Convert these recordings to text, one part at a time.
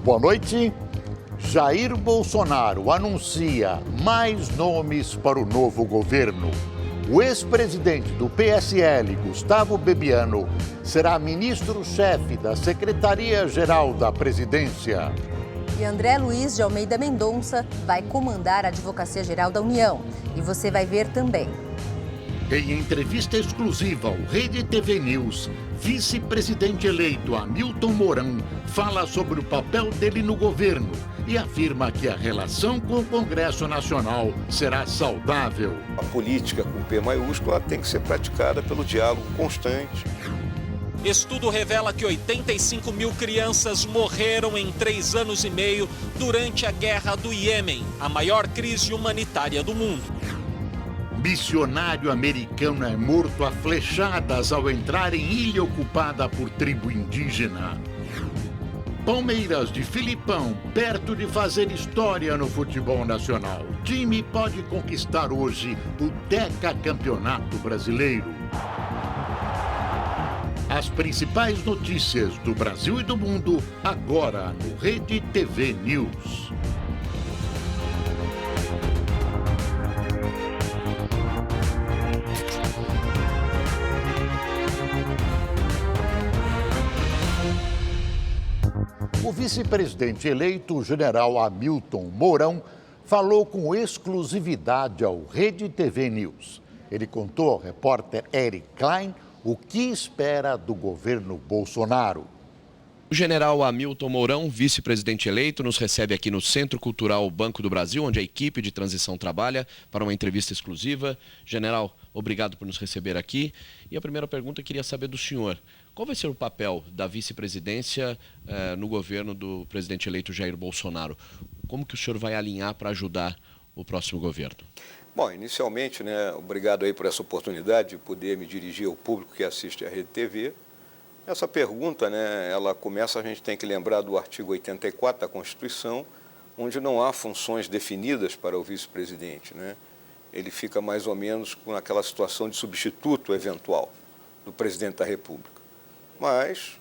Boa noite. Jair Bolsonaro anuncia mais nomes para o novo governo. O ex-presidente do PSL, Gustavo Bebiano, será ministro-chefe da Secretaria-Geral da Presidência. E André Luiz de Almeida Mendonça vai comandar a Advocacia Geral da União. E você vai ver também. Em entrevista exclusiva ao Rede TV News, vice-presidente eleito Hamilton Mourão fala sobre o papel dele no governo e afirma que a relação com o Congresso Nacional será saudável. A política com P maiúsculo tem que ser praticada pelo diálogo constante. Estudo revela que 85 mil crianças morreram em 3 anos e meio durante a guerra do Iêmen, a maior crise humanitária do mundo. Missionário americano é morto a flechadas ao entrar em ilha ocupada por tribo indígena. Palmeiras de Filipão, perto de fazer história no futebol nacional. O time pode conquistar hoje o decacampeonato brasileiro. As principais notícias do Brasil e do mundo, agora no Rede TV News. O vice-presidente eleito, o general Hamilton Mourão, falou com exclusividade ao Rede TV News. Ele contou ao repórter Eric Klein o que espera do governo Bolsonaro. O general Hamilton Mourão, vice-presidente eleito, nos recebe aqui no Centro Cultural Banco do Brasil, onde a equipe de transição trabalha, para uma entrevista exclusiva. General, obrigado por nos receber aqui. E a primeira pergunta eu queria saber do senhor. Qual vai ser o papel da vice-presidência no governo do presidente eleito Jair Bolsonaro? Como que o senhor vai alinhar para ajudar o próximo governo? Bom, inicialmente, obrigado aí por essa oportunidade de poder me dirigir ao público que assiste à Rede TV. Essa pergunta, ela começa, a gente tem que lembrar do artigo 84 da Constituição, onde não há funções definidas para o vice-presidente, Ele fica mais ou menos com aquela situação de substituto eventual do presidente da República. Mas,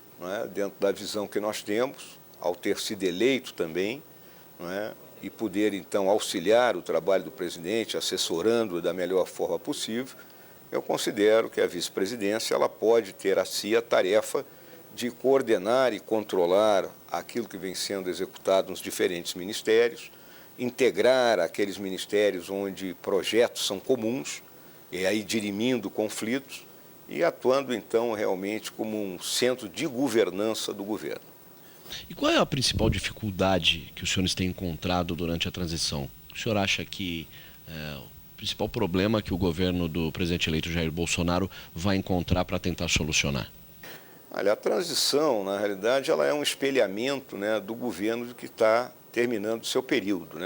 dentro da visão que nós temos, ao ter sido eleito também, e poder, então, auxiliar o trabalho do presidente, assessorando da melhor forma possível, eu considero que a vice-presidência ela pode ter a si a tarefa de coordenar e controlar aquilo que vem sendo executado nos diferentes ministérios, integrar aqueles ministérios onde projetos são comuns, e aí dirimindo conflitos, e atuando, então, realmente como um centro de governança do governo. E qual é a principal dificuldade que os senhores têm encontrado durante a transição? O senhor acha que o principal problema que o governo do presidente eleito Jair Bolsonaro vai encontrar para tentar solucionar? Olha, a transição, na realidade, ela é um espelhamento do governo que está terminando o seu período.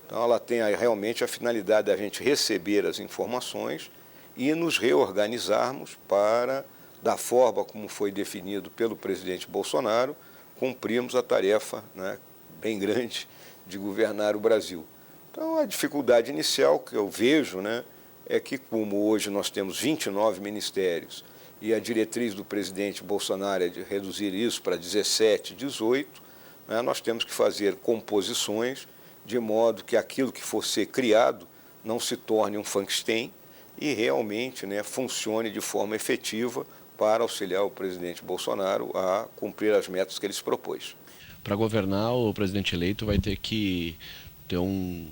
Então, ela tem realmente a finalidade de a gente receber as informações e nos reorganizarmos para, da forma como foi definido pelo presidente Bolsonaro, cumprirmos a tarefa bem grande de governar o Brasil. Então, a dificuldade inicial que eu vejo é que, como hoje nós temos 29 ministérios e a diretriz do presidente Bolsonaro é de reduzir isso para 17, 18, nós temos que fazer composições de modo que aquilo que for ser criado não se torne um Frankenstein e realmente funcione de forma efetiva para auxiliar o presidente Bolsonaro a cumprir as metas que ele se propôs. Para governar, o presidente eleito vai ter que ter um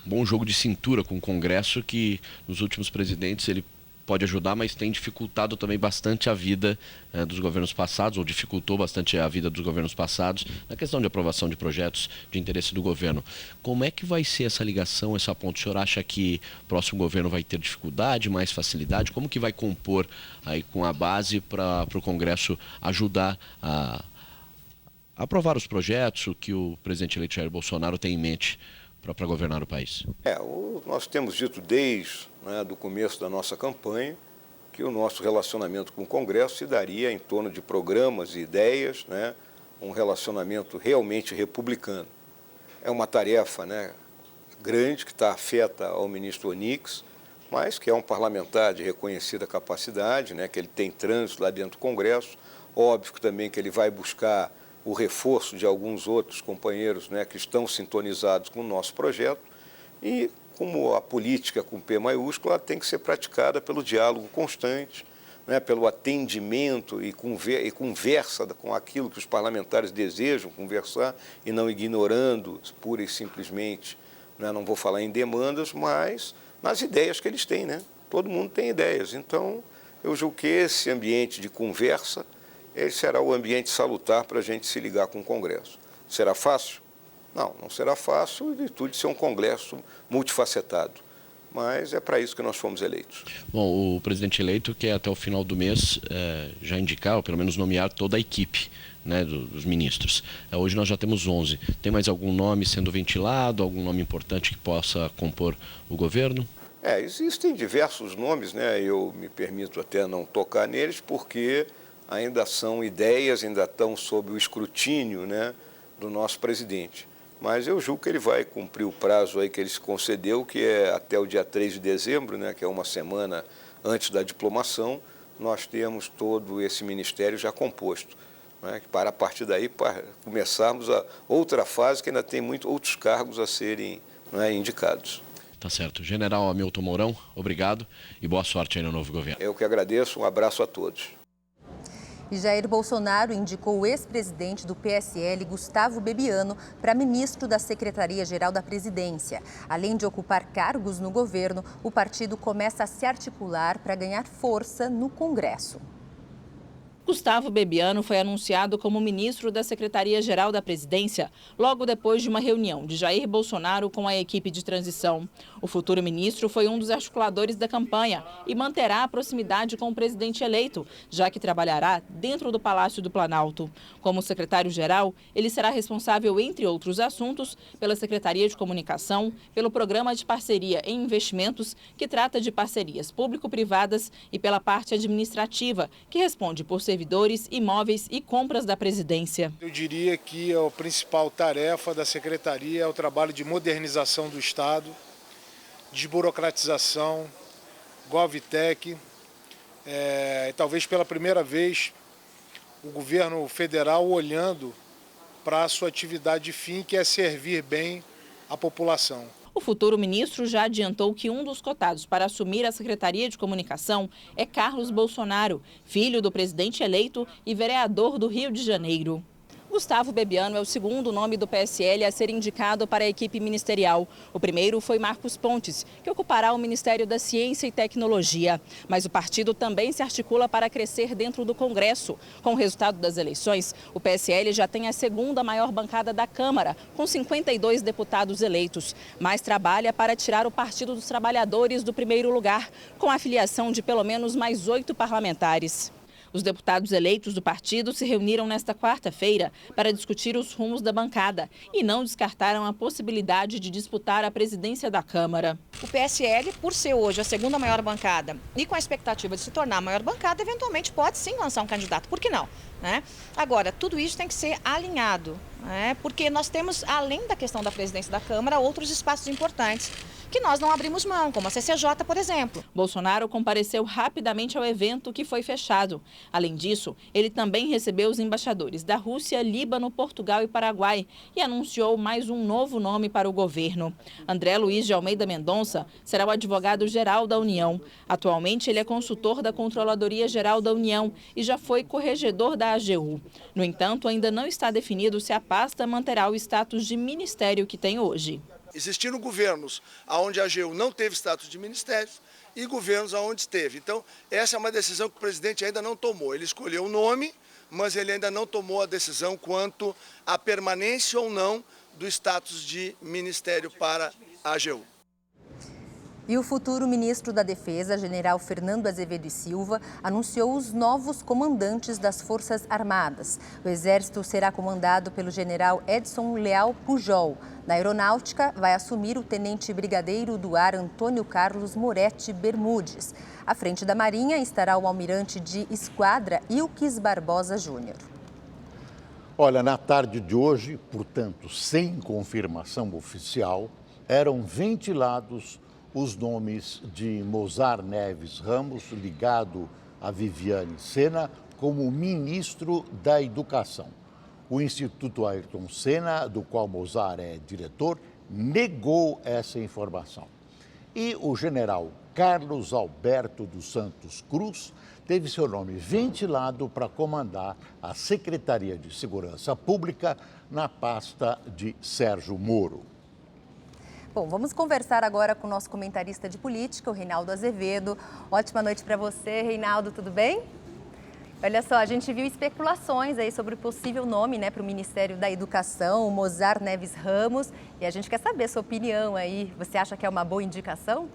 bom jogo de cintura com o Congresso, que nos últimos presidentes ele pode ajudar, mas tem dificultado também bastante a vida dos governos passados, ou dificultou bastante a vida dos governos passados, na questão de aprovação de projetos de interesse do governo. Como é que vai ser essa ligação, essa ponte? O senhor acha que o próximo governo vai ter dificuldade, mais facilidade? Como que vai compor aí com a base para o Congresso ajudar a aprovar os projetos que o presidente eleito Jair Bolsonaro tem em mente para governar o país? Nós temos dito desde do começo da nossa campanha que o nosso relacionamento com o Congresso se daria em torno de programas e ideias, um relacionamento realmente republicano. É uma tarefa grande que está afeta ao ministro Onyx, mas que é um parlamentar de reconhecida capacidade, que ele tem trânsito lá dentro do Congresso, óbvio que também que ele vai buscar o reforço de alguns outros companheiros, né, que estão sintonizados com o nosso projeto. E como a política com P maiúsculo, ela tem que ser praticada pelo diálogo constante, né, pelo atendimento e conversa com aquilo que os parlamentares desejam conversar e não ignorando pura e simplesmente, né, não vou falar em demandas, mas nas ideias que eles têm, né? Todo mundo tem ideias. Então, eu julgo que esse ambiente de conversa será o ambiente salutar para a gente se ligar com o Congresso. Será fácil? Não, não será fácil, em virtude de ser um Congresso multifacetado. Mas é para isso que nós fomos eleitos. Bom, o presidente eleito quer até o final do mês já indicar, ou pelo menos nomear toda a equipe, né, dos ministros. Hoje nós já temos 11. Tem mais algum nome sendo ventilado, algum nome importante que possa compor o governo? Existem diversos nomes, né? Eu me permito até não tocar neles, porque ainda são ideias, ainda estão sob o escrutínio, né, do nosso presidente. Mas eu julgo que ele vai cumprir o prazo aí que ele se concedeu, que é até o dia 3 de dezembro, né, que é uma semana antes da diplomação, nós temos todo esse ministério já composto, né, para a partir daí para começarmos a outra fase, que ainda tem outros cargos a serem, né, indicados. Tá certo. General Hamilton Mourão, obrigado e boa sorte aí no novo governo. Eu que agradeço, um abraço a todos. E Jair Bolsonaro indicou o ex-presidente do PSL, Gustavo Bebiano, para ministro da Secretaria-Geral da Presidência. Além de ocupar cargos no governo, o partido começa a se articular para ganhar força no Congresso. Gustavo Bebiano foi anunciado como ministro da Secretaria-Geral da Presidência logo depois de uma reunião de Jair Bolsonaro com a equipe de transição. O futuro ministro foi um dos articuladores da campanha e manterá a proximidade com o presidente eleito, já que trabalhará dentro do Palácio do Planalto. Como secretário-geral, ele será responsável, entre outros assuntos, pela Secretaria de Comunicação, pelo Programa de Parceria em Investimentos, que trata de parcerias público-privadas, e pela parte administrativa, que responde por servidores, imóveis e compras da presidência. Eu diria que a principal tarefa da secretaria é o trabalho de modernização do Estado, desburocratização, GovTech. Talvez pela primeira vez o governo federal olhando para a sua atividade fim, que é servir bem a população. O futuro ministro já adiantou que um dos cotados para assumir a Secretaria de Comunicação é Carlos Bolsonaro, filho do presidente eleito e vereador do Rio de Janeiro. Gustavo Bebiano é o segundo nome do PSL a ser indicado para a equipe ministerial. O primeiro foi Marcos Pontes, que ocupará o Ministério da Ciência e Tecnologia. Mas o partido também se articula para crescer dentro do Congresso. Com o resultado das eleições, o PSL já tem a segunda maior bancada da Câmara, com 52 deputados eleitos. Mas trabalha para tirar o Partido dos Trabalhadores do primeiro lugar, com a filiação de pelo menos mais 8 parlamentares. Os deputados eleitos do partido se reuniram nesta quarta-feira para discutir os rumos da bancada e não descartaram a possibilidade de disputar a presidência da Câmara. O PSL, por ser hoje a segunda maior bancada e com a expectativa de se tornar a maior bancada, eventualmente pode sim lançar um candidato. Por que não? Agora, tudo isso tem que ser alinhado, porque nós temos, além da questão da presidência da Câmara, outros espaços importantes que nós não abrimos mão, como a CCJ, por exemplo. Bolsonaro compareceu rapidamente ao evento, que foi fechado. Além disso, ele também recebeu os embaixadores da Rússia, Líbano, Portugal e Paraguai e anunciou mais um novo nome para o governo. André Luiz de Almeida Mendonça será o advogado-geral da União. Atualmente, ele é consultor da Controladoria Geral da União e já foi corregedor da AGU. No entanto, ainda não está definido se a pasta manterá o status de ministério que tem hoje. Existiram governos onde a AGU não teve status de ministério e governos onde esteve. Então, essa é uma decisão que o presidente ainda não tomou. Ele escolheu o nome, mas ele ainda não tomou a decisão quanto à permanência ou não do status de ministério para a AGU. E o futuro ministro da Defesa, general Fernando Azevedo e Silva, anunciou os novos comandantes das Forças Armadas. O Exército será comandado pelo general Edson Leal Pujol. Na Aeronáutica, vai assumir o tenente brigadeiro do ar Antônio Carlos Moretti Bermudes. À frente da Marinha estará o almirante de esquadra Ilques Barbosa Júnior. Olha, na tarde de hoje, portanto, sem confirmação oficial, eram ventilados os nomes de Mozar Neves Ramos, ligado a Viviane Sena, como ministro da Educação. O Instituto Ayrton Senna, do qual Mozart é diretor, negou essa informação. E o general Carlos Alberto dos Santos Cruz teve seu nome ventilado para comandar a Secretaria de Segurança Pública na pasta de Sérgio Moro. Bom, vamos conversar agora com o nosso comentarista de política, o Reinaldo Azevedo. Ótima noite para você, Reinaldo, tudo bem? Olha só, a gente viu especulações aí sobre o possível nome, né, para o Ministério da Educação, o Mozart Neves Ramos, e a gente quer saber a sua opinião aí. Você acha que é uma boa indicação?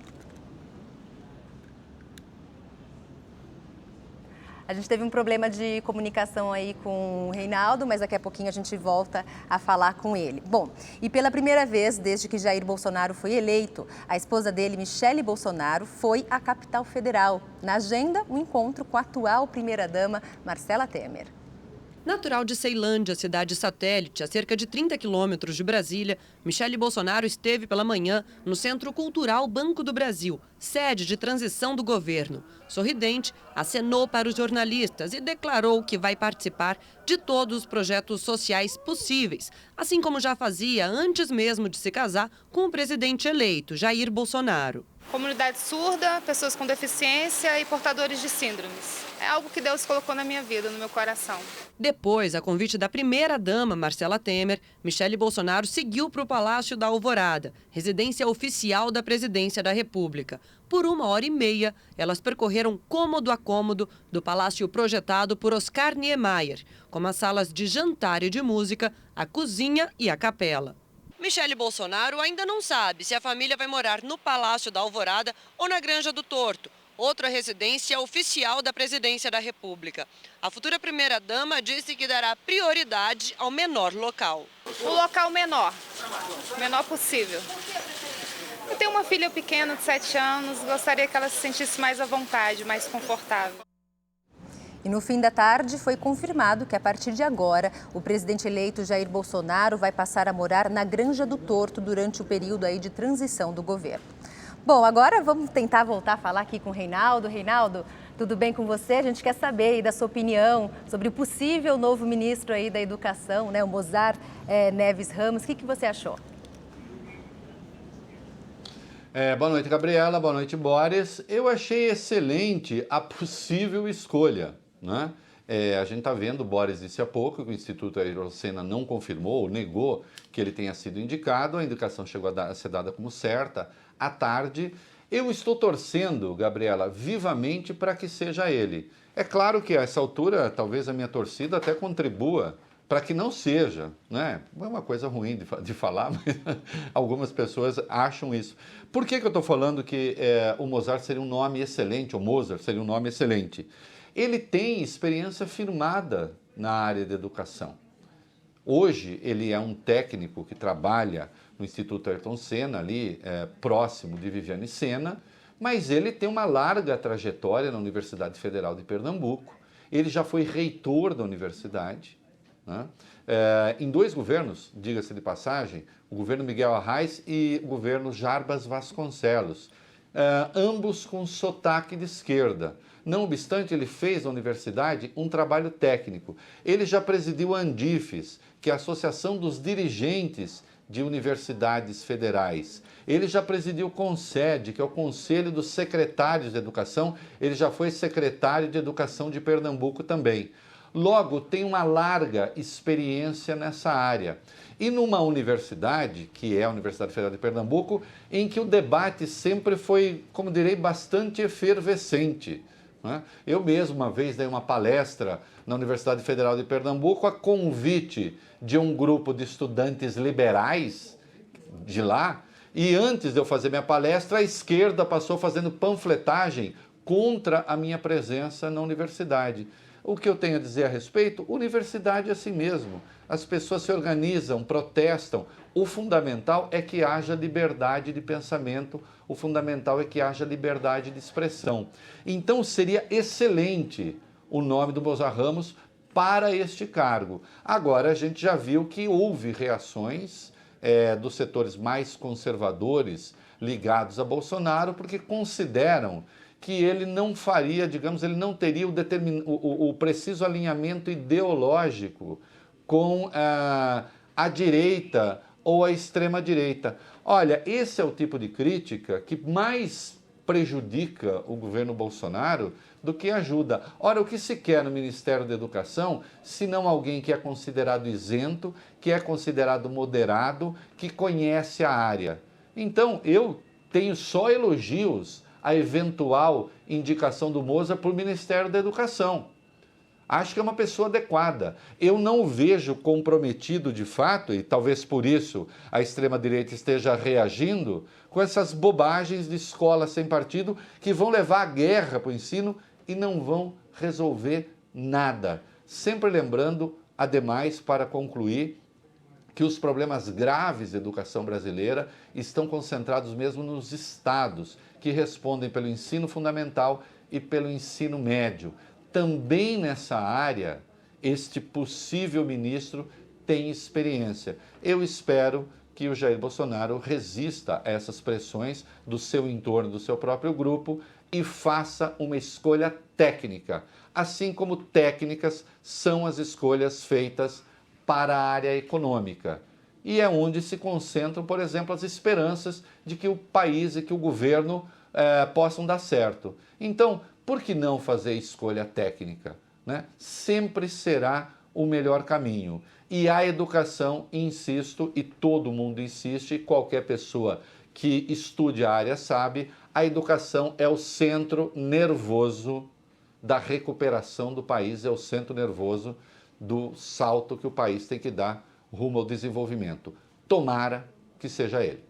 A gente teve um problema de comunicação aí com o Reinaldo, mas daqui a pouquinho a gente volta a falar com ele. Bom, e pela primeira vez desde que Jair Bolsonaro foi eleito, a esposa dele, Michele Bolsonaro, foi à capital federal. Na agenda, um encontro com a atual primeira-dama, Marcela Temer. Natural de Ceilândia, cidade satélite, a cerca de 30 quilômetros de Brasília, Michele Bolsonaro esteve pela manhã no Centro Cultural Banco do Brasil, sede de transição do governo. Sorridente, acenou para os jornalistas e declarou que vai participar de todos os projetos sociais possíveis, assim como já fazia antes mesmo de se casar com o presidente eleito, Jair Bolsonaro. Comunidade surda, pessoas com deficiência e portadores de síndromes. É algo que Deus colocou na minha vida, no meu coração. Depois, a convite da primeira-dama, Marcela Temer, Michele Bolsonaro seguiu para o Palácio da Alvorada, residência oficial da Presidência da República. Por 1h30, elas percorreram cômodo a cômodo do palácio projetado por Oscar Niemeyer, como as salas de jantar e de música, a cozinha e a capela. Michele Bolsonaro ainda não sabe se a família vai morar no Palácio da Alvorada ou na Granja do Torto, outra residência oficial da Presidência da República. A futura primeira-dama disse que dará prioridade ao menor local. O local menor possível. Eu tenho uma filha pequena de 7 anos, gostaria que ela se sentisse mais à vontade, mais confortável. E no fim da tarde foi confirmado que a partir de agora o presidente eleito Jair Bolsonaro vai passar a morar na Granja do Torto durante o período aí de transição do governo. Bom, agora vamos tentar voltar a falar aqui com o Reinaldo. Reinaldo, tudo bem com você? A gente quer saber aí da sua opinião sobre o possível novo ministro aí da Educação, né, o Mozart Neves Ramos. O que você achou? Boa noite, Gabriela. Boa noite, Boris. Eu achei excelente a possível escolha, né? A gente está vendo, o Boris disse há pouco, que o Instituto Ayrton Senna não confirmou, negou que ele tenha sido indicado, a indicação chegou a ser dada como certa à tarde. Eu estou torcendo, Gabriela, vivamente para que seja ele. É claro que a essa altura, talvez a minha torcida até contribua para que não seja, né? É uma coisa ruim de falar, mas algumas pessoas acham isso. Por que eu estou falando que o Mozart seria um nome excelente, ou Mozart seria um nome excelente? Ele tem experiência firmada na área de educação. Hoje, ele é um técnico que trabalha no Instituto Ayrton Senna, ali próximo de Viviane Senna, mas ele tem uma larga trajetória na Universidade Federal de Pernambuco. Ele já foi reitor da universidade, né? Em 2 governos, diga-se de passagem, o governo Miguel Arraes e o governo Jarbas Vasconcelos, ambos com sotaque de esquerda. Não obstante, ele fez na universidade um trabalho técnico. Ele já presidiu a Andifes, que é a Associação dos Dirigentes de Universidades Federais. Ele já presidiu o CONSED, que é o Conselho dos Secretários de Educação. Ele já foi secretário de Educação de Pernambuco também. Logo, tem uma larga experiência nessa área. E numa universidade, que é a Universidade Federal de Pernambuco, em que o debate sempre foi, como direi, bastante efervescente. Eu mesmo, uma vez, dei uma palestra na Universidade Federal de Pernambuco a convite de um grupo de estudantes liberais de lá, e antes de eu fazer minha palestra, a esquerda passou fazendo panfletagem contra a minha presença na universidade. O que eu tenho a dizer a respeito? Universidade é assim mesmo. As pessoas se organizam, protestam. O fundamental é que haja liberdade de pensamento, o fundamental é que haja liberdade de expressão. Então seria excelente o nome do Mozart Ramos para este cargo. Agora, a gente já viu que houve reações dos setores mais conservadores ligados a Bolsonaro, porque consideram que ele não faria, digamos, ele não teria o preciso alinhamento ideológico com a direita ou a extrema-direita. Olha, esse é o tipo de crítica que mais prejudica o governo Bolsonaro do que ajuda. Ora, o que se quer no Ministério da Educação, se não alguém que é considerado isento, que é considerado moderado, que conhece a área? Então, eu tenho só elogios à eventual indicação do Moza para o Ministério da Educação. Acho que é uma pessoa adequada. Eu não o vejo comprometido de fato, e talvez por isso a extrema-direita esteja reagindo, com essas bobagens de escola sem partido que vão levar a guerra para o ensino e não vão resolver nada. Sempre lembrando, ademais, para concluir, que os problemas graves da educação brasileira estão concentrados mesmo nos estados, que respondem pelo ensino fundamental e pelo ensino médio. Também nessa área, este possível ministro tem experiência. Eu espero que o Jair Bolsonaro resista a essas pressões do seu entorno, do seu próprio grupo e faça uma escolha técnica, assim como técnicas são as escolhas feitas para a área econômica. E é onde se concentram, por exemplo, as esperanças de que o país e que o governo possam dar certo. Então, por que não fazer escolha técnica, né? Sempre será o melhor caminho. E a educação, insisto, e todo mundo insiste, qualquer pessoa que estude a área sabe, a educação é o centro nervoso da recuperação do país, é o centro nervoso do salto que o país tem que dar rumo ao desenvolvimento. Tomara que seja ele.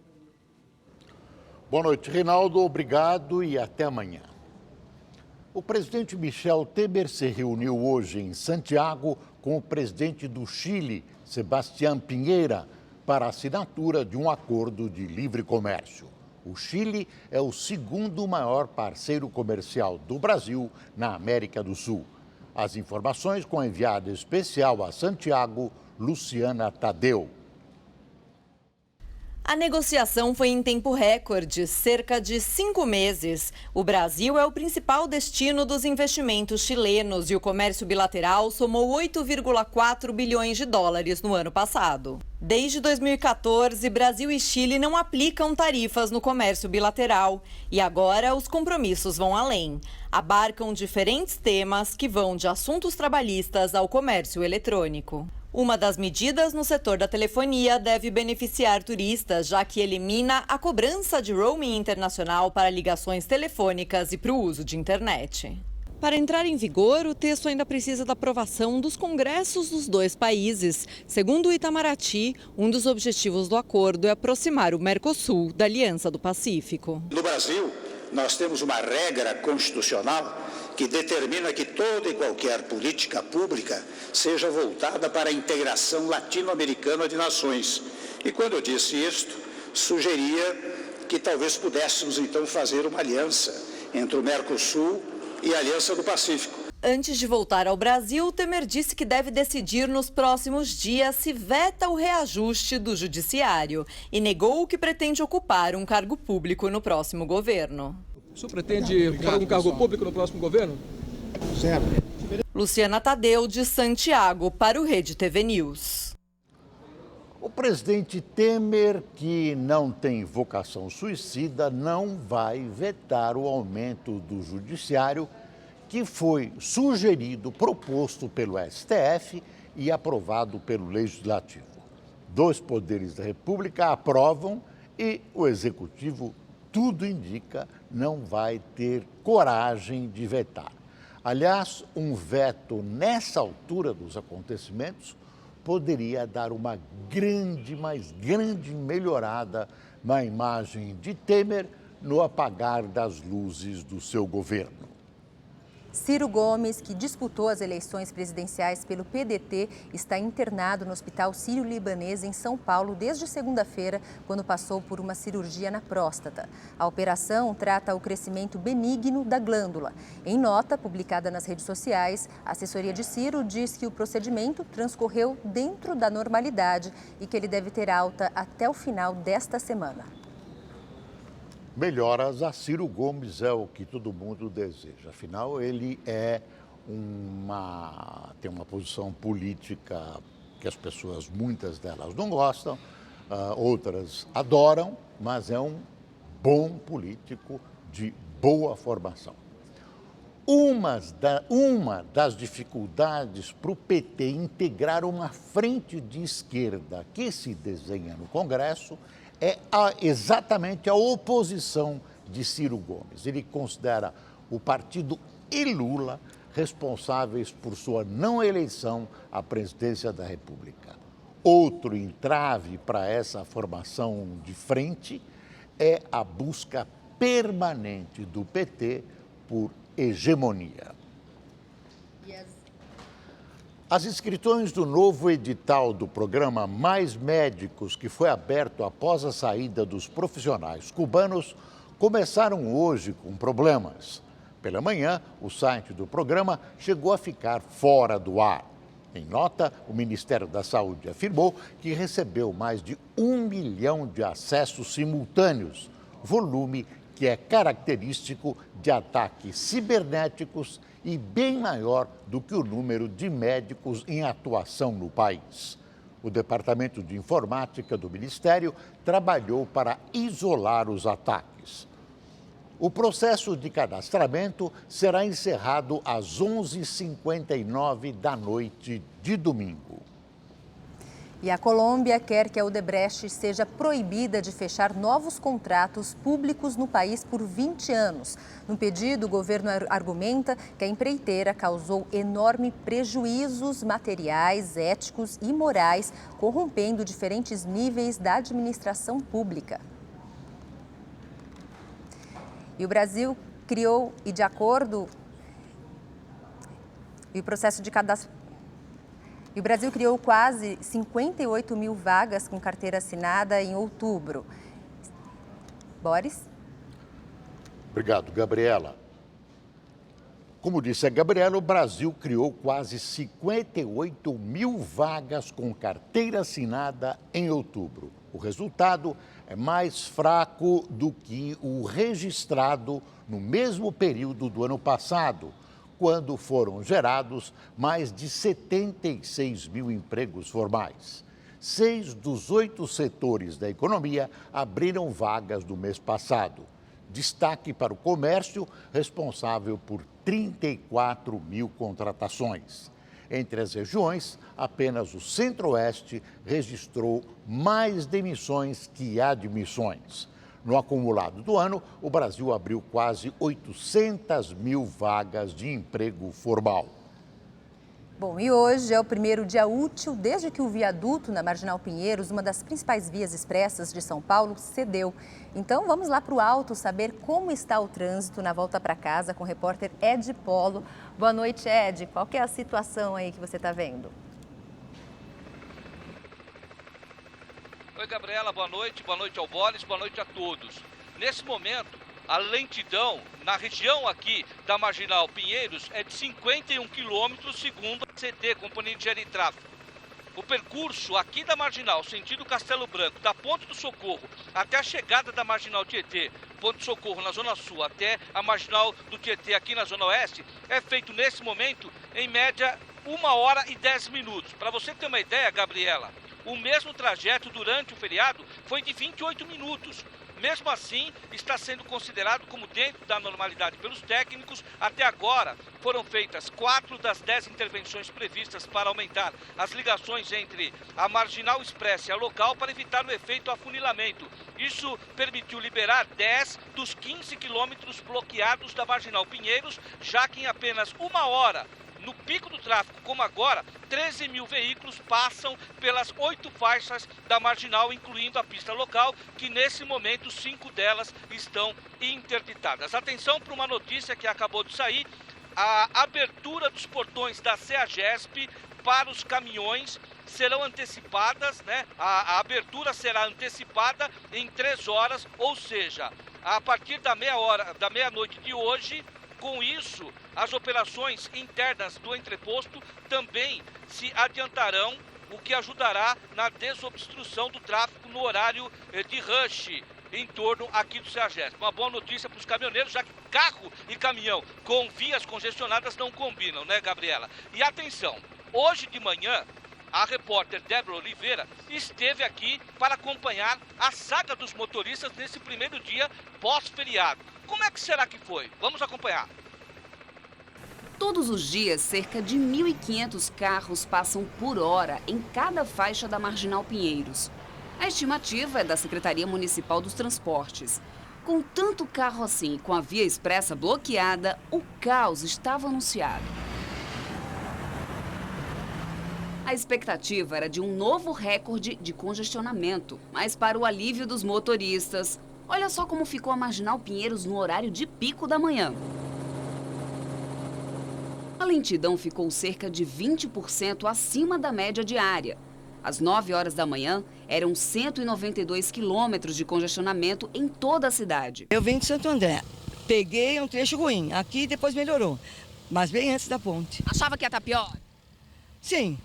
Boa noite, Reinaldo. Obrigado e até amanhã. O presidente Michel Temer se reuniu hoje em Santiago com o presidente do Chile, Sebastián Piñera, para a assinatura de um acordo de livre comércio. O Chile é o segundo maior parceiro comercial do Brasil na América do Sul. As informações com a enviada especial a Santiago, Luciana Tadeu. A negociação foi em tempo recorde, cerca de 5 meses. O Brasil é o principal destino dos investimentos chilenos e o comércio bilateral somou 8,4 bilhões de dólares no ano passado. Desde 2014, Brasil e Chile não aplicam tarifas no comércio bilateral e agora os compromissos vão além. Abarcam diferentes temas que vão de assuntos trabalhistas ao comércio eletrônico. Uma das medidas no setor da telefonia deve beneficiar turistas, já que elimina a cobrança de roaming internacional para ligações telefônicas e para o uso de internet. Para entrar em vigor, o texto ainda precisa da aprovação dos congressos dos dois países. Segundo o Itamaraty, um dos objetivos do acordo é aproximar o Mercosul da Aliança do Pacífico. No Brasil, nós temos uma regra constitucional que determina que toda e qualquer política pública seja voltada para a integração latino-americana de nações. E quando eu disse isto, sugeria que talvez pudéssemos então fazer uma aliança entre o Mercosul e a Aliança do Pacífico. Antes de voltar ao Brasil, Temer disse que deve decidir nos próximos dias se veta o reajuste do judiciário e negou que pretende ocupar um cargo público no próximo governo. O senhor pretende ocupar algum cargo público no próximo governo? Zero. Luciana Tadeu, de Santiago, para o Rede TV News. O presidente Temer, que não tem vocação suicida, não vai vetar o aumento do judiciário que foi sugerido, proposto pelo STF e aprovado pelo Legislativo. Dois poderes da República aprovam e o Executivo, tudo indica, não vai ter coragem de vetar. Aliás, um veto nessa altura dos acontecimentos poderia dar uma grande, mas grande melhorada na imagem de Temer no apagar das luzes do seu governo. Ciro Gomes, que disputou as eleições presidenciais pelo PDT, está internado no Hospital Sírio-Libanês em São Paulo desde segunda-feira, quando passou por uma cirurgia na próstata. A operação trata o crescimento benigno da glândula. Em nota publicada nas redes sociais, a assessoria de Ciro diz que o procedimento transcorreu dentro da normalidade e que ele deve ter alta até o final desta semana. Melhoras a Ciro Gomes é o que todo mundo deseja. Afinal, ele tem uma posição política que as pessoas, muitas delas não gostam, outras adoram, mas é um bom político de boa formação. Uma das dificuldades para o PT integrar uma frente de esquerda que se desenha no Congresso é exatamente a oposição de Ciro Gomes. Ele considera o partido e Lula responsáveis por sua não eleição à presidência da República. Outro entrave para essa formação de frente é a busca permanente do PT por hegemonia. As inscrições do novo edital do programa Mais Médicos, que foi aberto após a saída dos profissionais cubanos, começaram hoje com problemas. Pela manhã, o site do programa chegou a ficar fora do ar. Em nota, o Ministério da Saúde afirmou que recebeu mais de 1 milhão de acessos simultâneos, volume que é característico de ataques cibernéticos e bem maior do que o número de médicos em atuação no país. O Departamento de Informática do Ministério trabalhou para isolar os ataques. O processo de cadastramento será encerrado às 11h59 da noite de domingo. E a Colômbia quer que a Odebrecht seja proibida de fechar novos contratos públicos no país por 20 anos. No pedido, o governo argumenta que a empreiteira causou enormes prejuízos materiais, éticos e morais, corrompendo diferentes níveis da administração pública. E o Brasil criou, e de acordo, e o processo de cadastro. E o Brasil criou quase 58 mil vagas com carteira assinada em outubro. Boris? Obrigado, Gabriela. Como disse a Gabriela, o Brasil criou quase 58 mil vagas com carteira assinada em outubro. O resultado é mais fraco do que o registrado no mesmo período do ano passado, quando foram gerados mais de 76 mil empregos formais. 6 dos 8 setores da economia abriram vagas no mês passado. Destaque para o comércio, responsável por 34 mil contratações. Entre as regiões, apenas o Centro-Oeste registrou mais demissões que admissões. No acumulado do ano, o Brasil abriu quase 800 mil vagas de emprego formal. Bom, e hoje é o primeiro dia útil desde que o viaduto na Marginal Pinheiros, uma das principais vias expressas de São Paulo, cedeu. Então vamos lá para o Alto saber como está o trânsito na volta para casa com o repórter Ed Polo. Boa noite, Ed. Qual que é a situação aí que você está vendo? Oi, Gabriela, boa noite ao Boris, boa noite a todos. Nesse momento, a lentidão na região aqui da Marginal Pinheiros é de 51 quilômetros, segundo a CT, Companhia de Engenharia e Tráfego. O percurso aqui da Marginal, sentido Castelo Branco, da Ponte do Socorro até a chegada da Marginal Tietê, Ponte do Socorro na Zona Sul, até a Marginal do Tietê aqui na Zona Oeste, é feito nesse momento, em média, 1 hora e 10 minutos. Para você ter uma ideia, Gabriela, o mesmo trajeto durante o feriado foi de 28 minutos. Mesmo assim, está sendo considerado como dentro da normalidade pelos técnicos. Até agora, foram feitas 4 das 10 intervenções previstas para aumentar as ligações entre a Marginal Expressa e a local para evitar o efeito afunilamento. Isso permitiu liberar 10 dos 15 quilômetros bloqueados da Marginal Pinheiros, já que em apenas 1 hora, no pico do tráfego, como agora, 13 mil veículos passam pelas 8 faixas da Marginal, incluindo a pista local, que nesse momento 5 delas estão interditadas. Atenção para uma notícia que acabou de sair: a abertura dos portões da CEAGESP para os caminhões serão antecipadas, né? A abertura será antecipada em 3 horas, ou seja, a partir da meia-noite de hoje. Com isso, as operações internas do entreposto também se adiantarão, o que ajudará na desobstrução do tráfego no horário de rush em torno aqui do CEAGESP. Uma boa notícia para os caminhoneiros, já que carro e caminhão com vias congestionadas não combinam, né, Gabriela? E atenção, hoje de manhã, A repórter Débora Oliveira esteve aqui para acompanhar a saga dos motoristas nesse primeiro dia pós-feriado. Como é que será que foi? Vamos acompanhar. Todos os dias, cerca de 1.500 carros passam por hora em cada faixa da Marginal Pinheiros. A estimativa é da Secretaria Municipal dos Transportes. Com tanto carro assim e com a via expressa bloqueada, o caos estava anunciado. A expectativa era de um novo recorde de congestionamento, mas para o alívio dos motoristas, olha só como ficou a Marginal Pinheiros no horário de pico da manhã. A lentidão ficou cerca de 20% acima da média diária. Às 9 horas da manhã, eram 192 quilômetros de congestionamento em toda a cidade. Eu vim de Santo André, peguei um trecho ruim, aqui depois melhorou, mas bem antes da ponte. Achava que ia estar pior? Sim,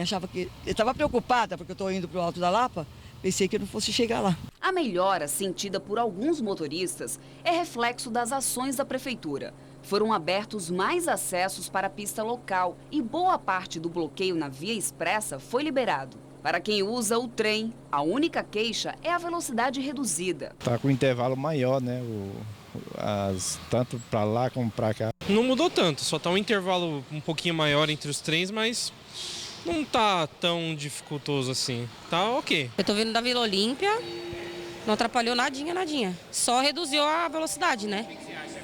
achava que... Eu estava preocupada porque eu estou indo para o Alto da Lapa, pensei que eu não fosse chegar lá. A melhora sentida por alguns motoristas é reflexo das ações da prefeitura. Foram abertos mais acessos para a pista local e boa parte do bloqueio na via expressa foi liberado. Para quem usa o trem, a única queixa é a velocidade reduzida. Está com um intervalo maior, né? Tanto para lá como para cá. Não mudou tanto, só está um intervalo um pouquinho maior entre os trens, mas não está tão dificultoso assim. Tá ok. Eu estou vindo da Vila Olímpia, não atrapalhou nadinha. Só reduziu a velocidade, né?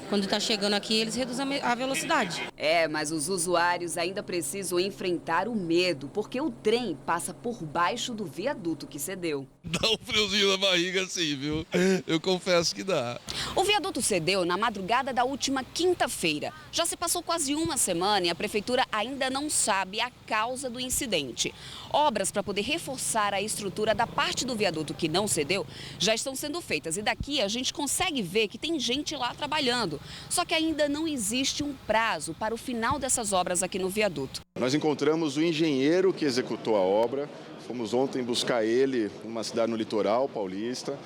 Quando está chegando aqui, eles reduzem a velocidade. Mas os usuários ainda precisam enfrentar o medo, porque o trem passa por baixo do viaduto que cedeu. Dá um friozinho na barriga assim, viu? Eu confesso que dá. O viaduto cedeu na madrugada da última quinta-feira. Já se passou quase uma semana e a prefeitura ainda não sabe a causa do incidente. Obras para poder reforçar a estrutura da parte do viaduto que não cedeu já estão sendo feitas. E daqui a gente consegue ver que tem gente lá trabalhando. Só que ainda não existe um prazo para o final dessas obras aqui no viaduto. Nós encontramos o engenheiro que executou a obra. Fomos ontem buscar ele numa cidade no litoral paulista.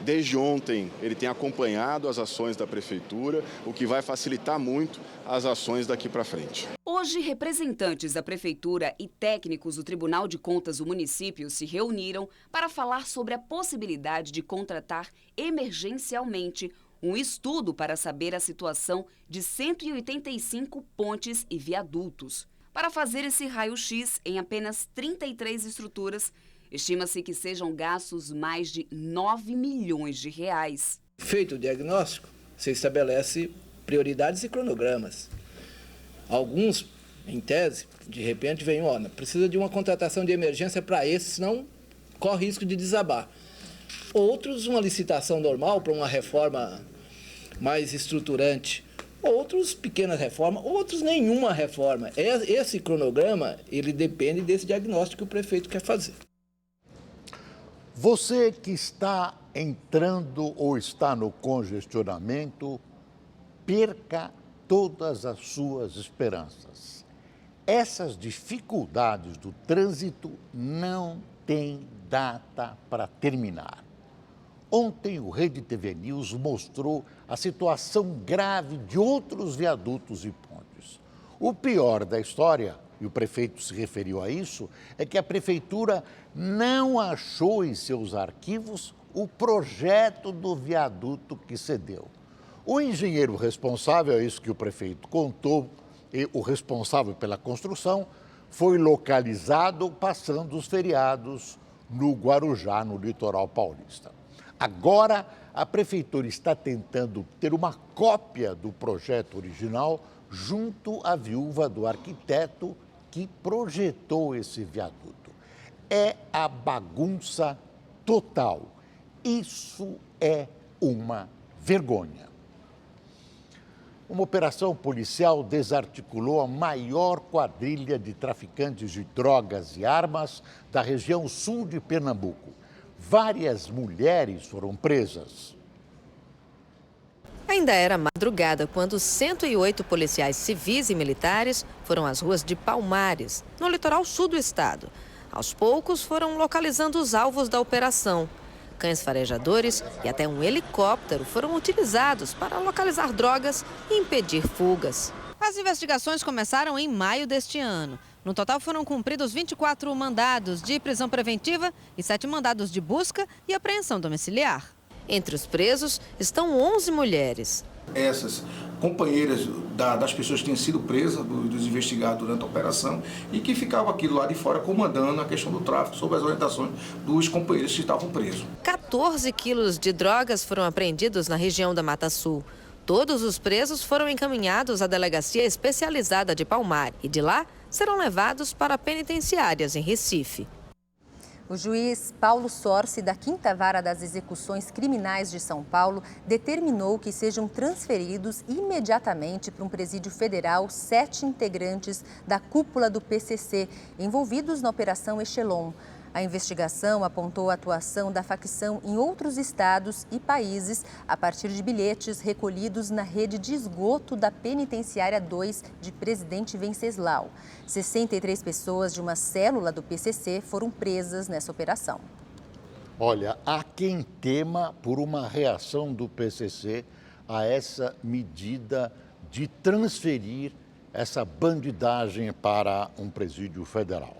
Desde ontem ele tem acompanhado as ações da prefeitura, o que vai facilitar muito as ações daqui para frente. Hoje, representantes da prefeitura e técnicos do Tribunal de Contas do município se reuniram para falar sobre a possibilidade de contratar emergencialmente um estudo para saber a situação de 185 pontes e viadutos. Para fazer esse raio-x em apenas 33 estruturas, estima-se que sejam gastos mais de 9 milhões de reais. Feito o diagnóstico, se estabelece prioridades e cronogramas. Alguns, em tese, de repente vem, precisa de uma contratação de emergência para esse, senão corre risco de desabar. Outros, uma licitação normal para uma reforma mais estruturante. Outros, pequenas reformas. Outros, nenhuma reforma. Esse cronograma, ele depende desse diagnóstico que o prefeito quer fazer. Você que está entrando ou está no congestionamento, perca todas as suas esperanças. Essas dificuldades do trânsito não têm data para terminar. Ontem, o Rede TV News mostrou a situação grave de outros viadutos e pontes. O pior da história, e o prefeito se referiu a isso, é que a prefeitura não achou em seus arquivos o projeto do viaduto que cedeu. O engenheiro responsável, é isso que o prefeito contou, e o responsável pela construção, foi localizado passando os feriados no Guarujá, no litoral paulista. Agora, a prefeitura está tentando ter uma cópia do projeto original junto à viúva do arquiteto que projetou esse viaduto. É a bagunça total. Isso é uma vergonha. Uma operação policial desarticulou a maior quadrilha de traficantes de drogas e armas da região sul de Pernambuco. Várias mulheres foram presas. Ainda era madrugada quando 108 policiais civis e militares foram às ruas de Palmares, no litoral sul do estado. Aos poucos foram localizando os alvos da operação. Cães farejadores e até um helicóptero foram utilizados para localizar drogas e impedir fugas. As investigações começaram em maio deste ano. No total foram cumpridos 24 mandados de prisão preventiva e 7 mandados de busca e apreensão domiciliar. Entre os presos estão 11 mulheres. Essas companheiras das pessoas que tinham sido presas, dos investigados durante a operação, e que ficavam aqui do lado de fora comandando a questão do tráfico sob as orientações dos companheiros que estavam presos. 14 quilos de drogas foram apreendidos na região da Mata Sul. Todos os presos foram encaminhados à delegacia especializada de Palmar e de lá serão levados para penitenciárias em Recife. O juiz Paulo Sorce, da 5ª Vara das Execuções Criminais de São Paulo, determinou que sejam transferidos imediatamente para um presídio federal 7 integrantes da cúpula do PCC, envolvidos na Operação Echelon. A investigação apontou a atuação da facção em outros estados e países a partir de bilhetes recolhidos na rede de esgoto da Penitenciária 2 de Presidente Venceslau. 63 pessoas de uma célula do PCC foram presas nessa operação. Olha, há quem tema por uma reação do PCC a essa medida de transferir essa bandidagem para um presídio federal.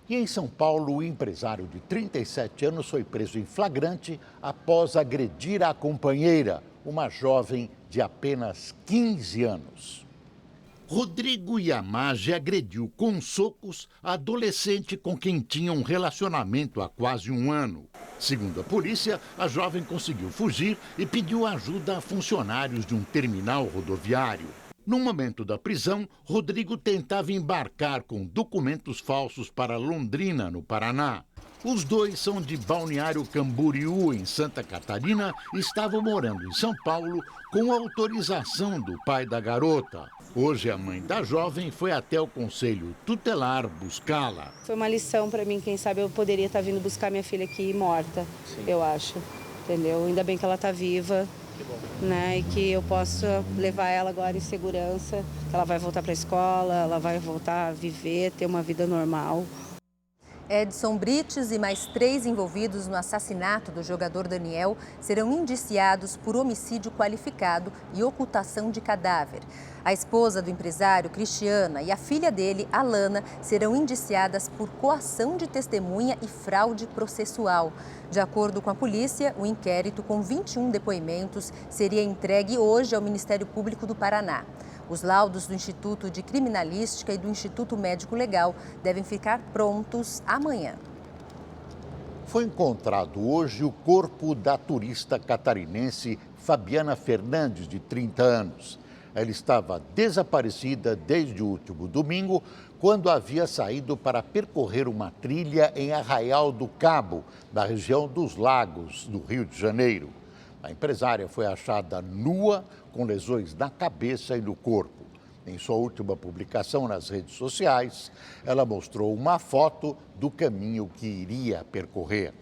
E em São Paulo, o empresário de 37 anos foi preso em flagrante após agredir a companheira, uma jovem de apenas 15 anos. Rodrigo Yamage agrediu com socos a adolescente com quem tinha um relacionamento há quase um ano. Segundo a polícia, a jovem conseguiu fugir e pediu ajuda a funcionários de um terminal rodoviário. No momento da prisão, Rodrigo tentava embarcar com documentos falsos para Londrina, no Paraná. Os dois são de Balneário Camboriú, em Santa Catarina, e estavam morando em São Paulo com autorização do pai da garota. Hoje, a mãe da jovem foi até o Conselho Tutelar buscá-la. Foi uma lição para mim, quem sabe eu poderia estar vindo buscar minha filha aqui morta, eu acho, entendeu? Ainda bem que ela está viva. Né, e que eu possa levar ela agora em segurança, que ela vai voltar para a escola, ela vai voltar a viver, ter uma vida normal. Edson Brites e mais 3 envolvidos no assassinato do jogador Daniel serão indiciados por homicídio qualificado e ocultação de cadáver. A esposa do empresário, Cristiana, e a filha dele, Alana, serão indiciadas por coação de testemunha e fraude processual. De acordo com a polícia, o inquérito, com 21 depoimentos, seria entregue hoje ao Ministério Público do Paraná. Os laudos do Instituto de Criminalística e do Instituto Médico Legal devem ficar prontos amanhã. Foi encontrado hoje o corpo da turista catarinense Fabiana Fernandes, de 30 anos. Ela estava desaparecida desde o último domingo, quando havia saído para percorrer uma trilha em Arraial do Cabo, na região dos Lagos, do Rio de Janeiro. A empresária foi achada nua, com lesões na cabeça e no corpo. Em sua última publicação nas redes sociais, ela mostrou uma foto do caminho que iria percorrer.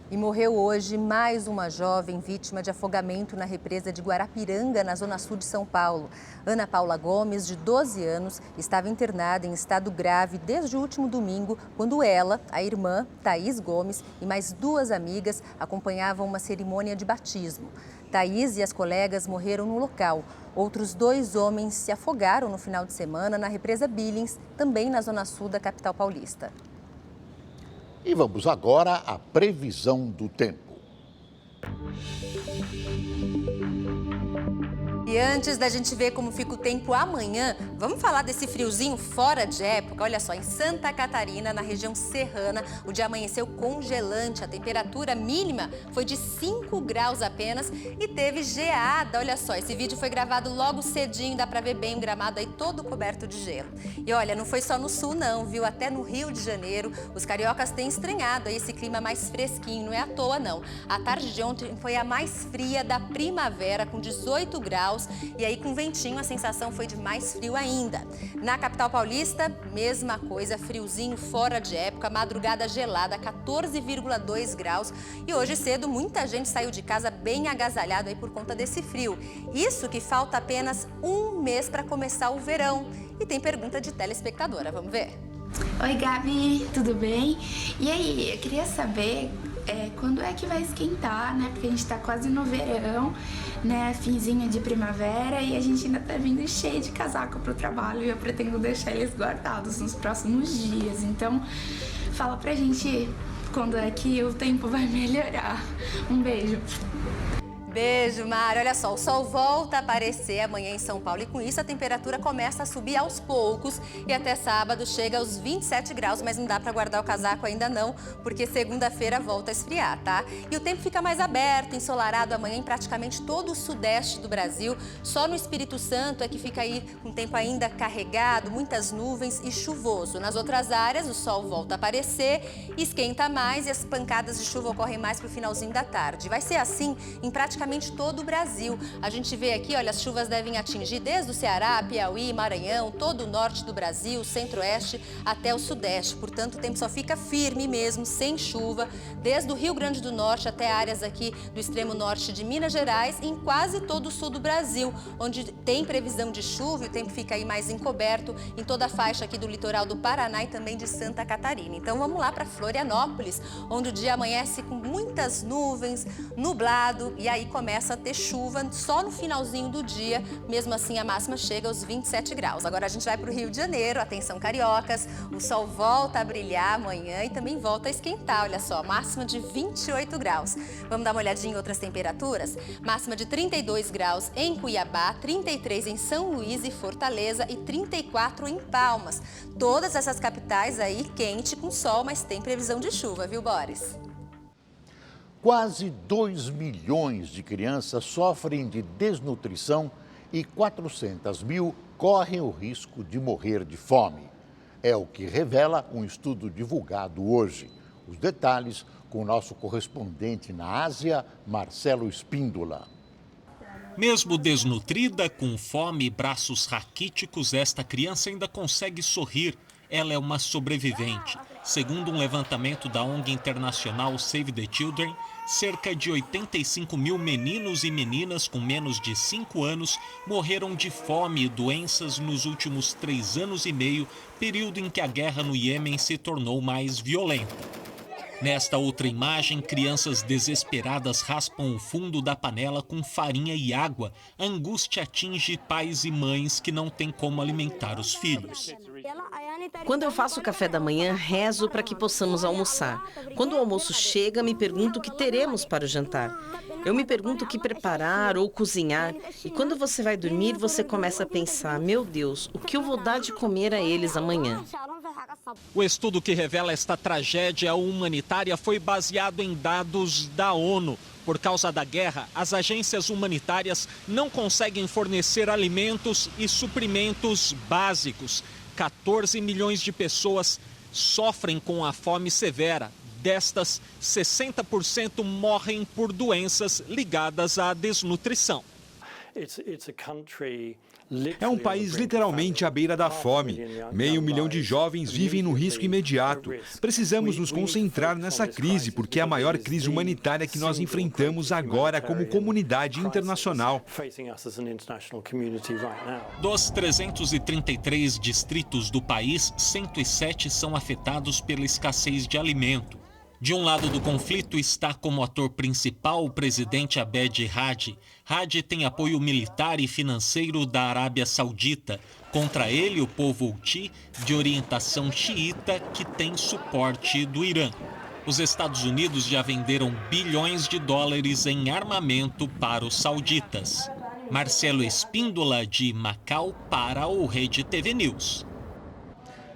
E morreu hoje mais uma jovem vítima de afogamento na represa de Guarapiranga, na zona sul de São Paulo. Ana Paula Gomes, de 12 anos, estava internada em estado grave desde o último domingo, quando ela, a irmã, Thaís Gomes, e mais 2 amigas acompanhavam uma cerimônia de batismo. Thaís e as colegas morreram no local. Outros 2 homens se afogaram no final de semana na represa Billings, também na zona sul da capital paulista. E vamos agora à previsão do tempo. E antes da gente ver como fica o tempo amanhã, vamos falar desse friozinho fora de época. Olha só, em Santa Catarina, na região serrana, o dia amanheceu congelante. A temperatura mínima foi de 5 graus apenas e teve geada. Olha só, esse vídeo foi gravado logo cedinho, dá pra ver bem o gramado aí todo coberto de gelo. E olha, não foi só no sul não, viu? Até no Rio de Janeiro, os cariocas têm estranhado aí esse clima mais fresquinho, não é à toa não. A tarde de ontem foi a mais fria da primavera, com 18 graus. E aí, com ventinho, a sensação foi de mais frio ainda. Na capital paulista, mesma coisa, friozinho fora de época, madrugada gelada, 14,2 graus. E hoje cedo, muita gente saiu de casa bem agasalhado aí por conta desse frio. Isso que falta apenas um mês para começar o verão. E tem pergunta de telespectadora, vamos ver? Oi, Gabi, tudo bem? E aí, eu queria saber quando é que vai esquentar, né? Porque a gente tá quase no verão, né? Finzinho de primavera e a gente ainda tá vindo cheio de casaco pro trabalho e eu pretendo deixar eles guardados nos próximos dias. Então, fala pra gente quando é que o tempo vai melhorar. Um beijo. Beijo, Mari. Olha só, o sol volta a aparecer amanhã em São Paulo e com isso a temperatura começa a subir aos poucos e até sábado chega aos 27 graus, mas não dá para guardar o casaco ainda não, porque segunda-feira volta a esfriar, tá? E o tempo fica mais aberto, ensolarado amanhã em praticamente todo o sudeste do Brasil. Só no Espírito Santo é que fica aí com o tempo ainda carregado, muitas nuvens e chuvoso. Nas outras áreas, o sol volta a aparecer, esquenta mais e as pancadas de chuva ocorrem mais para o finalzinho da tarde. Vai ser assim em praticamente todo o Brasil. A gente vê aqui, olha, as chuvas devem atingir desde o Ceará, Piauí, Maranhão, todo o norte do Brasil, centro-oeste até o sudeste. Portanto, o tempo só fica firme mesmo, sem chuva, desde o Rio Grande do Norte até áreas aqui do extremo norte de Minas Gerais e em quase todo o sul do Brasil, onde tem previsão de chuva e o tempo fica aí mais encoberto em toda a faixa aqui do litoral do Paraná e também de Santa Catarina. Então vamos lá para Florianópolis, onde o dia amanhece com muitas nuvens, nublado e aí começa a ter chuva só no finalzinho do dia, mesmo assim a máxima chega aos 27 graus. Agora a gente vai para o Rio de Janeiro, atenção cariocas, o sol volta a brilhar amanhã e também volta a esquentar, olha só, máxima de 28 graus. Vamos dar uma olhadinha em outras temperaturas? Máxima de 32 graus em Cuiabá, 33 em São Luís e Fortaleza e 34 em Palmas. Todas essas capitais aí quente com sol, mas tem previsão de chuva, viu, Boris? Quase 2 milhões de crianças sofrem de desnutrição e 400 mil correm o risco de morrer de fome. É o que revela um estudo divulgado hoje. Os detalhes com o nosso correspondente na Ásia, Marcelo Espíndola. Mesmo desnutrida, com fome e braços raquíticos, esta criança ainda consegue sorrir. Ela é uma sobrevivente. Segundo um levantamento da ONG internacional Save the Children, cerca de 85 mil meninos e meninas com menos de 5 anos morreram de fome e doenças nos últimos 3 anos e meio, período em que a guerra no Iêmen se tornou mais violenta. Nesta outra imagem, crianças desesperadas raspam o fundo da panela com farinha e água. A angústia atinge pais e mães que não têm como alimentar os filhos. Quando eu faço o café da manhã, rezo para que possamos almoçar. Quando o almoço chega, me pergunto o que teremos para o jantar. Eu me pergunto o que preparar ou cozinhar. E quando você vai dormir, você começa a pensar, meu Deus, o que eu vou dar de comer a eles amanhã? O estudo que revela esta tragédia humanitária foi baseado em dados da ONU. Por causa da guerra, as agências humanitárias não conseguem fornecer alimentos e suprimentos básicos. 14 milhões de pessoas sofrem com a fome severa. Destas, 60% morrem por doenças ligadas à desnutrição. É um país literalmente à beira da fome. 500 mil de jovens vivem no risco imediato. Precisamos nos concentrar nessa crise, porque é a maior crise humanitária que nós enfrentamos agora como comunidade internacional. Dos 333 distritos do país, 107 são afetados pela escassez de alimento. De um lado do conflito está como ator principal o presidente Abed Hadi. Hadi tem apoio militar e financeiro da Arábia Saudita. Contra ele, o povo Houthi, de orientação xiita, que tem suporte do Irã. Os Estados Unidos já venderam bilhões de dólares em armamento para os sauditas. Marcelo Espíndola, de Macau, para o Rede TV News.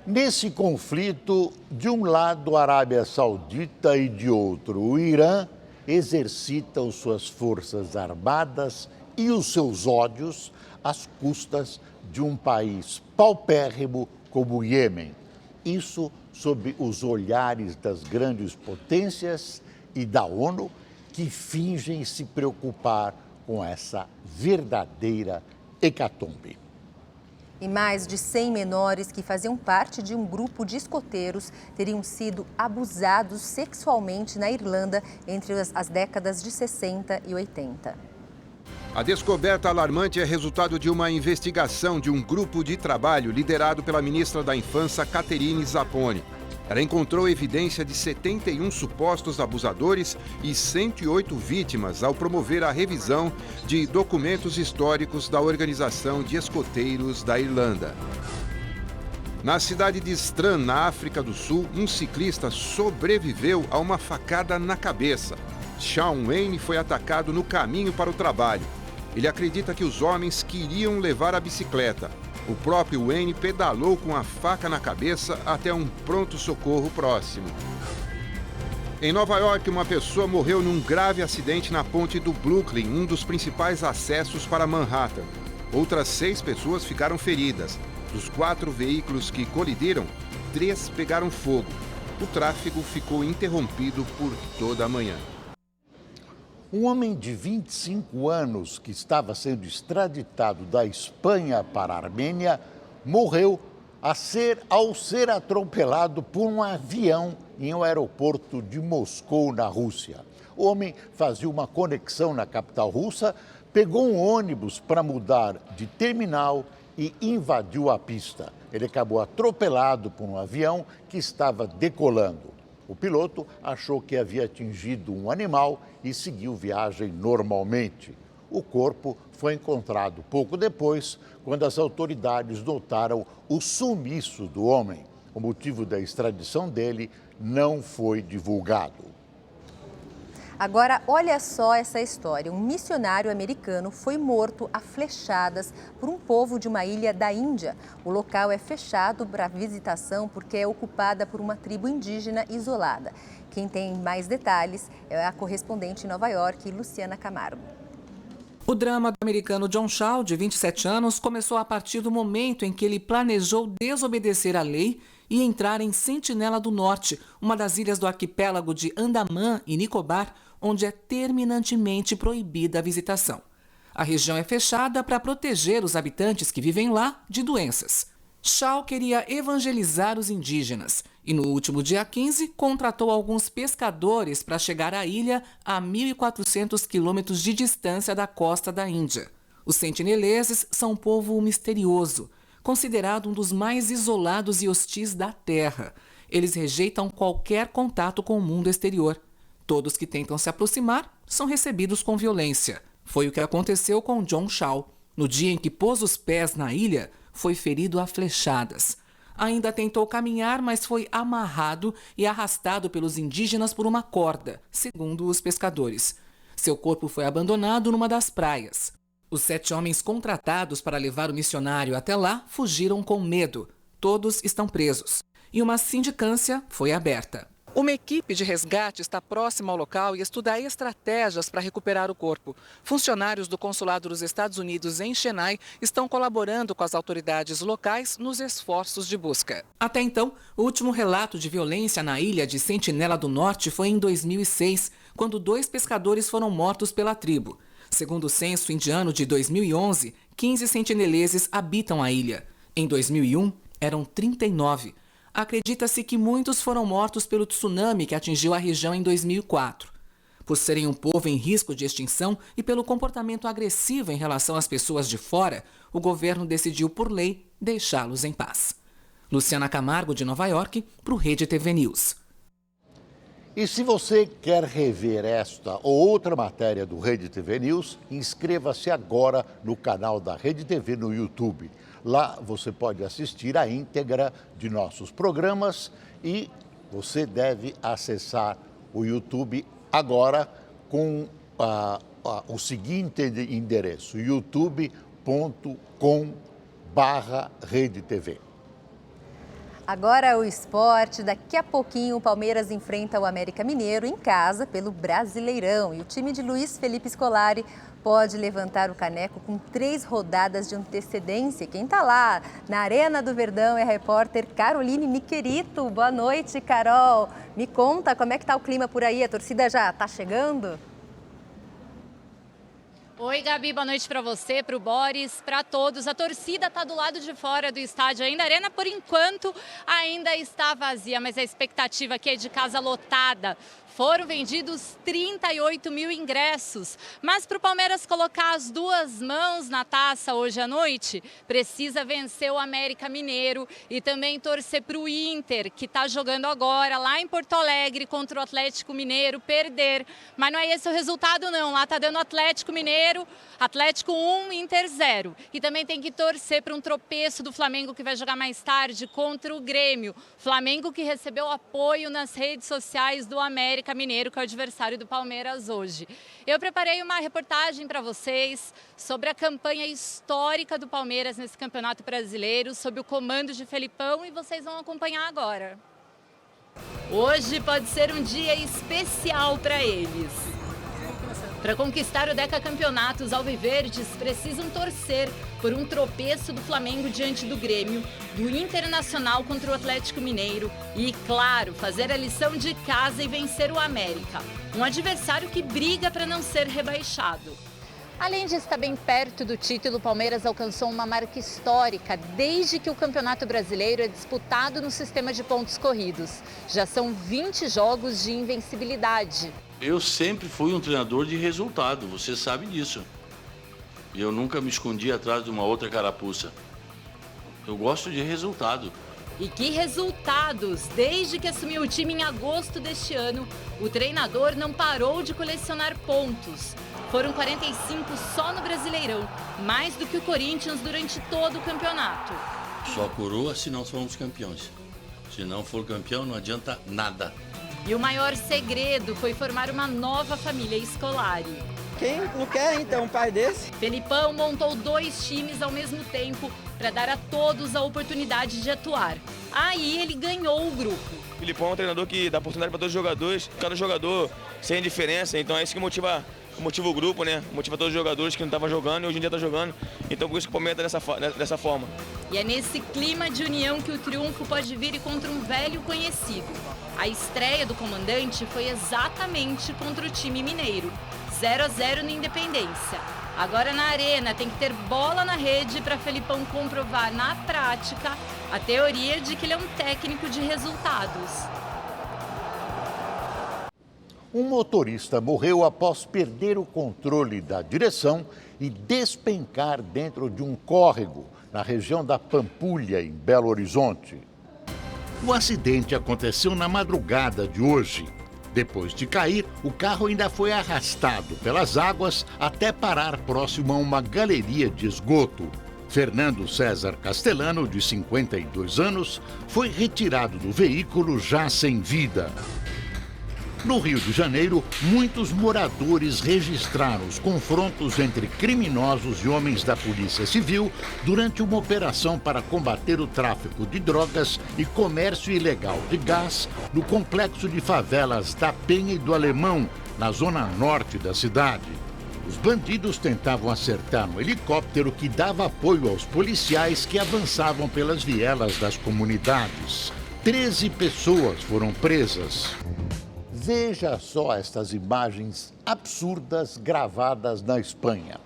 Nesse conflito, de um lado a Arábia Saudita e de outro o Irã exercitam suas forças armadas e os seus ódios às custas de um país paupérrimo como o Iêmen. Isso sob os olhares das grandes potências e da ONU, que fingem se preocupar com essa verdadeira hecatombe. E mais de 100 menores que faziam parte de um grupo de escoteiros teriam sido abusados sexualmente na Irlanda entre as décadas de 60 e 80. A descoberta alarmante é resultado de uma investigação de um grupo de trabalho liderado pela ministra da Infância, Catherine Zapponi. Ela encontrou evidência de 71 supostos abusadores e 108 vítimas ao promover a revisão de documentos históricos da Organização de Escoteiros da Irlanda. Na cidade de Strand, na África do Sul, um ciclista sobreviveu a uma facada na cabeça. Shaun Wayne foi atacado no caminho para o trabalho. Ele acredita que os homens queriam levar a bicicleta. O próprio Wayne pedalou com a faca na cabeça até um pronto-socorro próximo. Em Nova York, uma pessoa morreu num grave acidente na ponte do Brooklyn, um dos principais acessos para Manhattan. Outras 6 pessoas ficaram feridas. Dos 4 veículos que colidiram, 3 pegaram fogo. O tráfego ficou interrompido por toda a manhã. Um homem de 25 anos que estava sendo extraditado da Espanha para a Armênia morreu ao ser atropelado por um avião em um aeroporto de Moscou, na Rússia. O homem fazia uma conexão na capital russa, pegou um ônibus para mudar de terminal e invadiu a pista. Ele acabou atropelado por um avião que estava decolando. O piloto achou que havia atingido um animal e seguiu viagem normalmente. O corpo foi encontrado pouco depois, quando as autoridades notaram o sumiço do homem. O motivo da extradição dele não foi divulgado. Agora, olha só essa história. Um missionário americano foi morto a flechadas por um povo de uma ilha da Índia. O local é fechado para visitação porque é ocupada por uma tribo indígena isolada. Quem tem mais detalhes é a correspondente em Nova York, Luciana Camargo. O drama do americano John Shaw, de 27 anos, começou a partir do momento em que ele planejou desobedecer à lei e entrar em Sentinela do Norte, uma das ilhas do arquipélago de Andaman e Nicobar, onde é terminantemente proibida a visitação. A região é fechada para proteger os habitantes que vivem lá de doenças. Shaw queria evangelizar os indígenas e, no último dia 15, contratou alguns pescadores para chegar à ilha a 1.400 quilômetros de distância da costa da Índia. Os sentineleses são um povo misterioso, considerado um dos mais isolados e hostis da Terra. Eles rejeitam qualquer contato com o mundo exterior. Todos que tentam se aproximar são recebidos com violência. Foi o que aconteceu com John Shaw. No dia em que pôs os pés na ilha, foi ferido a flechadas. Ainda tentou caminhar, mas foi amarrado e arrastado pelos indígenas por uma corda, segundo os pescadores. Seu corpo foi abandonado numa das praias. Os 7 homens contratados para levar o missionário até lá fugiram com medo. Todos estão presos. E uma sindicância foi aberta. Uma equipe de resgate está próxima ao local e estuda estratégias para recuperar o corpo. Funcionários do Consulado dos Estados Unidos em Chennai estão colaborando com as autoridades locais nos esforços de busca. Até então, o último relato de violência na ilha de Sentinela do Norte foi em 2006, quando 2 pescadores foram mortos pela tribo. Segundo o censo indiano de 2011, 15 sentineleses habitam a ilha. Em 2001, eram 39. Acredita-se que muitos foram mortos pelo tsunami que atingiu a região em 2004. Por serem um povo em risco de extinção e pelo comportamento agressivo em relação às pessoas de fora, o governo decidiu, por lei, deixá-los em paz. Luciana Camargo, de Nova York, para o Rede TV News. E se você quer rever esta ou outra matéria do Rede TV News, inscreva-se agora no canal da Rede TV no YouTube. Lá você pode assistir a íntegra de nossos programas e você deve acessar o YouTube agora com o seguinte endereço: youtube.com/redetv. Agora o esporte. Daqui a pouquinho o Palmeiras enfrenta o América Mineiro em casa pelo Brasileirão. E o time de Luiz Felipe Scolari pode levantar o caneco com 3 rodadas de antecedência. Quem está lá na Arena do Verdão é a repórter Caroline Niquerito. Boa noite, Carol. Me conta como é que está o clima por aí. A torcida já está chegando? Oi, Gabi, boa noite para você, para o Boris, para todos. A torcida está do lado de fora do estádio ainda. A arena, por enquanto, ainda está vazia, mas a expectativa aqui é de casa lotada. Foram vendidos 38 mil ingressos. Mas para o Palmeiras colocar as duas mãos na taça hoje à noite, precisa vencer o América Mineiro e também torcer para o Inter, que está jogando agora lá em Porto Alegre contra o Atlético Mineiro, perder. Mas não é esse o resultado não, lá está dando Atlético Mineiro, Atlético 1, Inter 0. E também tem que torcer para um tropeço do Flamengo, que vai jogar mais tarde contra o Grêmio. Flamengo que recebeu apoio nas redes sociais do América Mineiro, que é o adversário do Palmeiras hoje. Eu preparei uma reportagem para vocês sobre a campanha histórica do Palmeiras nesse Campeonato Brasileiro, sob o comando de Felipão, e vocês vão acompanhar agora. Hoje pode ser um dia especial para eles. Para conquistar o decacampeonato, os alviverdes precisam torcer por um tropeço do Flamengo diante do Grêmio, do Internacional contra o Atlético Mineiro e, claro, fazer a lição de casa e vencer o América, um adversário que briga para não ser rebaixado. Além de estar bem perto do título, o Palmeiras alcançou uma marca histórica desde que o Campeonato Brasileiro é disputado no sistema de pontos corridos. Já são 20 jogos de invencibilidade. Eu sempre fui um treinador de resultado, você sabe disso. E eu nunca me escondi atrás de uma outra carapuça. Eu gosto de resultado. E que resultados! Desde que assumiu o time em agosto deste ano, o treinador não parou de colecionar pontos. Foram 45 só no Brasileirão, mais do que o Corinthians durante todo o campeonato. Só coroa se não formos campeões. Se não for campeão, não adianta nada. E o maior segredo foi formar uma nova família Scolari. Quem não quer, então, um pai desse? Felipão montou 2 times ao mesmo tempo para dar a todos a oportunidade de atuar. Aí ele ganhou o grupo. Felipão é um treinador que dá oportunidade para todos os jogadores, cada jogador sem diferença, então é isso que motiva o grupo, né? Motiva todos os jogadores que não estavam jogando e hoje em dia estão jogando. Então por isso que o Palmeiras está dessa forma. E é nesse clima de união que o triunfo pode vir contra um velho conhecido. A estreia do comandante foi exatamente contra o time mineiro. 0-0 na Independência. Agora na Arena tem que ter bola na rede para Felipão comprovar na prática a teoria de que ele é um técnico de resultados. Um motorista morreu após perder o controle da direção e despencar dentro de um córrego na região da Pampulha, em Belo Horizonte. O acidente aconteceu na madrugada de hoje. Depois de cair, o carro ainda foi arrastado pelas águas até parar próximo a uma galeria de esgoto. Fernando César Castellano, de 52 anos, foi retirado do veículo já sem vida. No Rio de Janeiro, muitos moradores registraram os confrontos entre criminosos e homens da Polícia Civil durante uma operação para combater o tráfico de drogas e comércio ilegal de gás no complexo de favelas da Penha e do Alemão, na zona norte da cidade. Os bandidos tentavam acertar um helicóptero que dava apoio aos policiais que avançavam pelas vielas das comunidades. 13 pessoas foram presas. Veja só estas imagens absurdas gravadas na Espanha.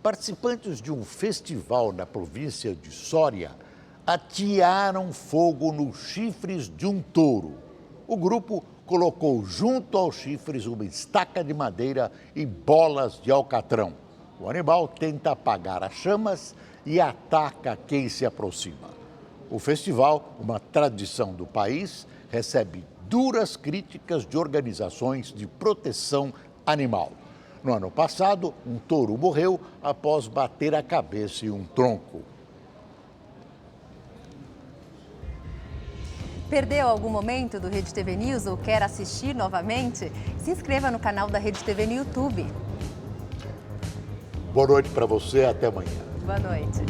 Participantes de um festival na província de Soria atearam fogo nos chifres de um touro. O grupo colocou junto aos chifres uma estaca de madeira e bolas de alcatrão. O animal tenta apagar as chamas e ataca quem se aproxima. O festival, uma tradição do país, recebe duras críticas de organizações de proteção animal. No ano passado, um touro morreu após bater a cabeça em um tronco. Perdeu algum momento do Rede TV News ou quer assistir novamente? Se inscreva no canal da Rede TV no YouTube. Boa noite para você, até amanhã. Boa noite.